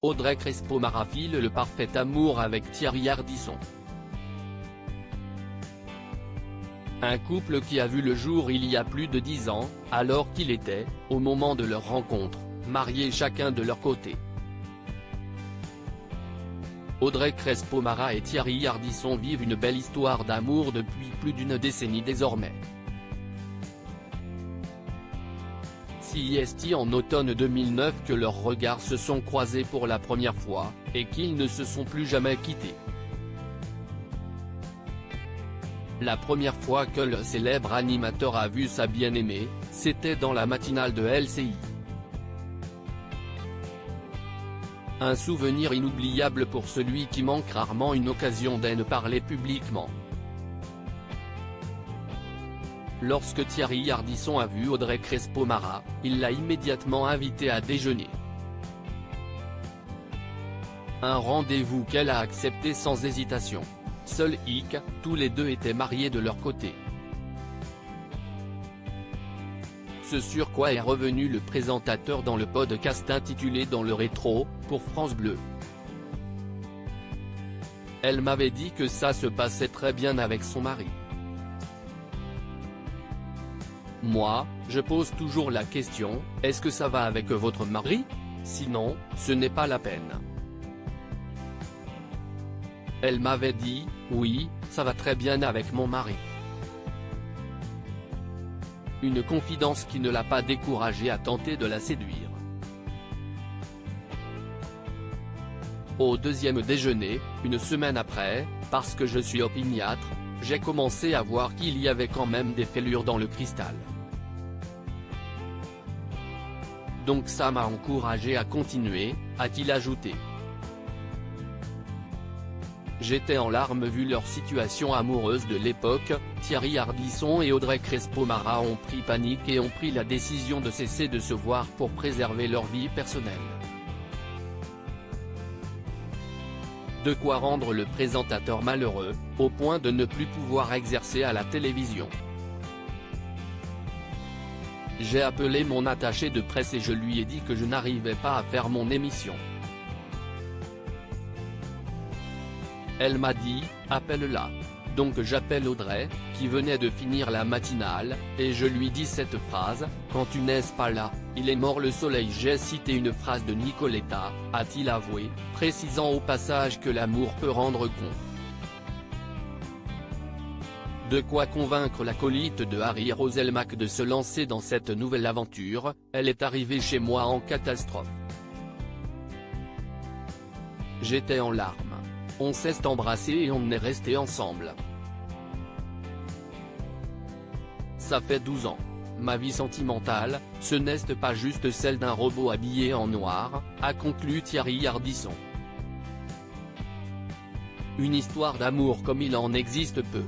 Audrey Crespo-Mara file le parfait amour avec Thierry Ardisson. Un couple qui a vu le jour il y a plus de 10 ans, alors qu'il était, au moment de leur rencontre, mariés chacun de leur côté. Audrey Crespo-Mara et Thierry Ardisson vivent une belle histoire d'amour depuis plus d'une décennie désormais. C'est en automne 2009 que leurs regards se sont croisés pour la première fois, et qu'ils ne se sont plus jamais quittés. La première fois que le célèbre animateur a vu sa bien-aimée, c'était dans la matinale de LCI. Un souvenir inoubliable pour celui qui manque rarement une occasion d'en parler publiquement. Lorsque Thierry Ardisson a vu Audrey Crespo-Mara, il l'a immédiatement invitée à déjeuner. Un rendez-vous qu'elle a accepté sans hésitation. Seul hic, tous les deux étaient mariés de leur côté. Ce sur quoi est revenu le présentateur dans le podcast intitulé Dans le rétro, pour France Bleu. Elle m'avait dit que ça se passait très bien avec son mari. Moi, je pose toujours la question, est-ce que ça va avec votre mari? Sinon, ce n'est pas la peine. Elle m'avait dit, oui, ça va très bien avec mon mari. Une confidence qui ne l'a pas découragée à tenter de la séduire. Au deuxième déjeuner, une semaine après, parce que je suis opiniâtre, j'ai commencé à voir qu'il y avait quand même des fêlures dans le cristal. Donc ça m'a encouragé à continuer, a-t-il ajouté. J'étais en larmes vu leur situation amoureuse de l'époque, Thierry Ardisson et Audrey Crespo-Mara ont pris panique et ont pris la décision de cesser de se voir pour préserver leur vie personnelle. De quoi rendre le présentateur malheureux, au point de ne plus pouvoir exercer à la télévision. J'ai appelé mon attaché de presse et je lui ai dit que je n'arrivais pas à faire mon émission. Elle m'a dit, appelle-la. Donc j'appelle Audrey, qui venait de finir la matinale, et je lui dis cette phrase, quand tu n'es pas là, il est mort le soleil. J'ai cité une phrase de Nicoletta, a-t-il avoué, précisant au passage que l'amour peut rendre con. De quoi convaincre l'acolyte de Harry Roselmack de se lancer dans cette nouvelle aventure, elle est arrivée chez moi en catastrophe. J'étais en larmes. On s'est embrassé et on est resté ensemble. Ça fait 12 ans. Ma vie sentimentale, ce n'est pas juste celle d'un robot habillé en noir, a conclu Thierry Ardisson. Une histoire d'amour comme il en existe peu.